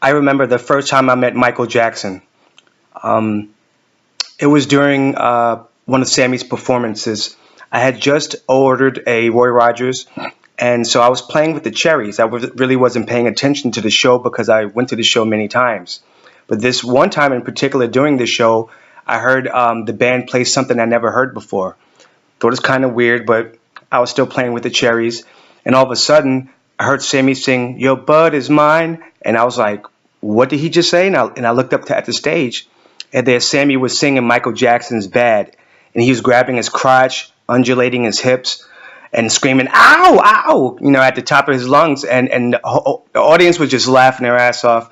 I remember the first time I met Michael Jackson. Um, it was during one of Sammy's performances. I had just ordered a Roy Rogers, and so I was playing with the cherries. Really wasn't paying attention to the show because I went to the show many times. But this one time in particular during the show, I heard the band play something I never heard before. Thought it was kind of weird, but I was still playing with the cherries. And all of a sudden, I heard Sammy sing, "Your bud is mine." And I was like, what did he just say? And I looked up at the stage, and there Sammy was singing Michael Jackson's Bad. And he was grabbing his crotch, undulating his hips, and screaming, "Ow, ow," at the top of his lungs. And the audience was just laughing their ass off.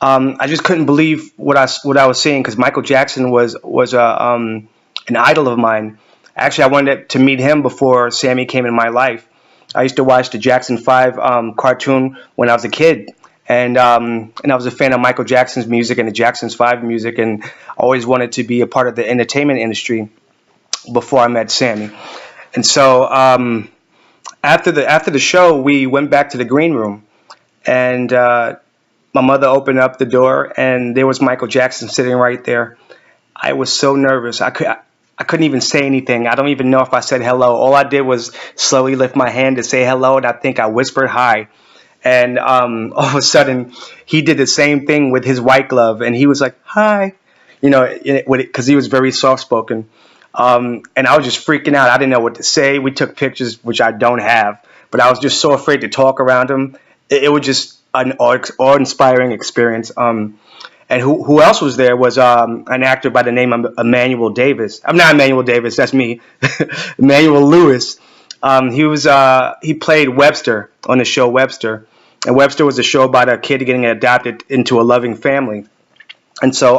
I just couldn't believe what I was seeing because Michael Jackson was an idol of mine. Actually, I wanted to meet him before Sammy came in my life. I used to watch the Jackson 5 cartoon when I was a kid, and I was a fan of Michael Jackson's music and the Jackson's 5 music, and always wanted to be a part of the entertainment industry before I met Sammy. And so after the show, we went back to the green room, and my mother opened up the door, and there was Michael Jackson sitting right there. I was so nervous. I couldn't even say anything. I don't even know if I said hello. All I did was slowly lift my hand to say hello, and I think I whispered hi. And all of a sudden, he did the same thing with his white glove, and he was like, "Hi," because he was very soft spoken. And I was just freaking out. I didn't know what to say. We took pictures, which I don't have, but I was just so afraid to talk around him. It was just an awe-inspiring experience. And who else was there was an actor by the name of Emmanuel Davis. I'm not Emmanuel Davis, that's me. Emmanuel Lewis. He played Webster on the show Webster. And Webster was a show about a kid getting adopted into a loving family. And so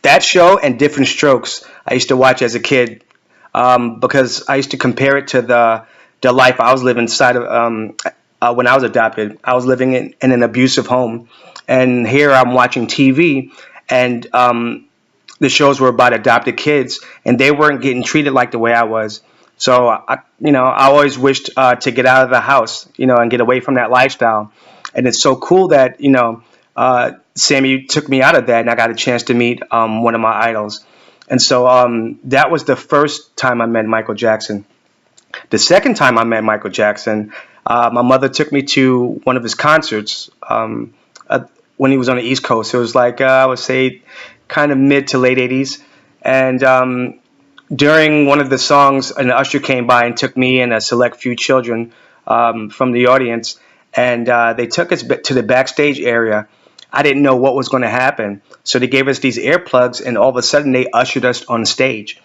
that show and Different Strokes I used to watch as a kid because I used to compare it to the life I was living inside of when I was adopted. I was living in an abusive home. And here I'm watching TV, and the shows were about adopted kids, and they weren't getting treated like the way I was. So I always wished to get out of the house, and get away from that lifestyle. And it's so cool that Sammy took me out of that, and I got a chance to meet one of my idols. And so that was the first time I met Michael Jackson. The second time I met Michael Jackson, my mother took me to one of his concerts. When he was on the East Coast. It was like, I would say, kind of mid to late 80s. And during one of the songs, an usher came by and took me and a select few children from the audience, and they took us to the backstage area. I didn't know what was going to happen. So they gave us these earplugs, and all of a sudden they ushered us on stage.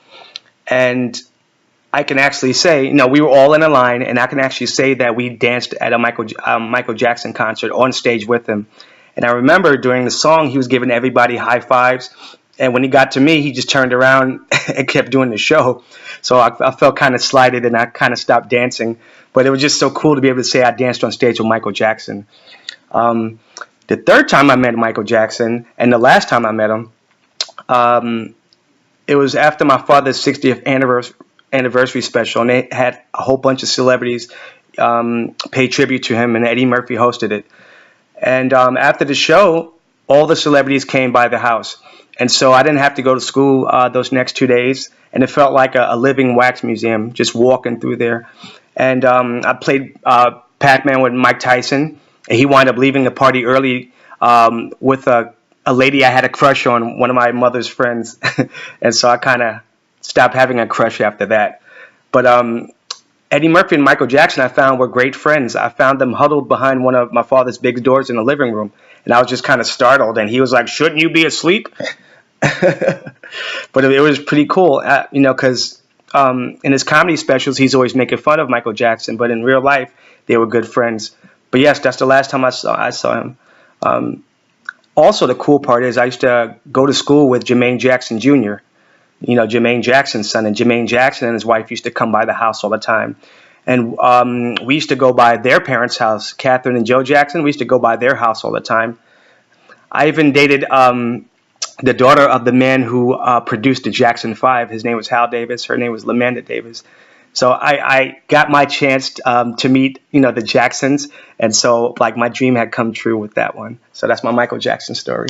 And I can actually say, we were all in a line, and I can actually say that we danced at a Michael Jackson concert on stage with him. And I remember during the song, he was giving everybody high fives. And when he got to me, he just turned around and kept doing the show. So I felt kind of slighted, and I kind of stopped dancing. But it was just so cool to be able to say I danced on stage with Michael Jackson. The third time I met Michael Jackson, and the last time I met him, it was after my father's 60th anniversary special. And they had a whole bunch of celebrities pay tribute to him, and Eddie Murphy hosted it. And after the show, all the celebrities came by the house. And so I didn't have to go to school those next 2 days. And it felt like a living wax museum, just walking through there. And I played Pac-Man with Mike Tyson. And he wound up leaving the party early with a lady I had a crush on, one of my mother's friends. And so I kind of stopped having a crush after that. But Eddie Murphy and Michael Jackson, I found, were great friends. I found them huddled behind one of my father's big doors in the living room. And I was just kind of startled. And he was like, "Shouldn't you be asleep?" But it was pretty cool, because in his comedy specials, he's always making fun of Michael Jackson. But in real life, they were good friends. But yes, that's the last time I saw him. Also, the cool part is I used to go to school with Jermaine Jackson Jr., Jermaine Jackson's son, and Jermaine Jackson and his wife used to come by the house all the time. And we used to go by their parents' house, Catherine and Joe Jackson. We used to go by their house all the time. I even dated the daughter of the man who produced the Jackson 5. His name was Hal Davis. Her name was Lamanda Davis. So I got my chance to meet, the Jacksons, and so like my dream had come true with that one. So that's my Michael Jackson story.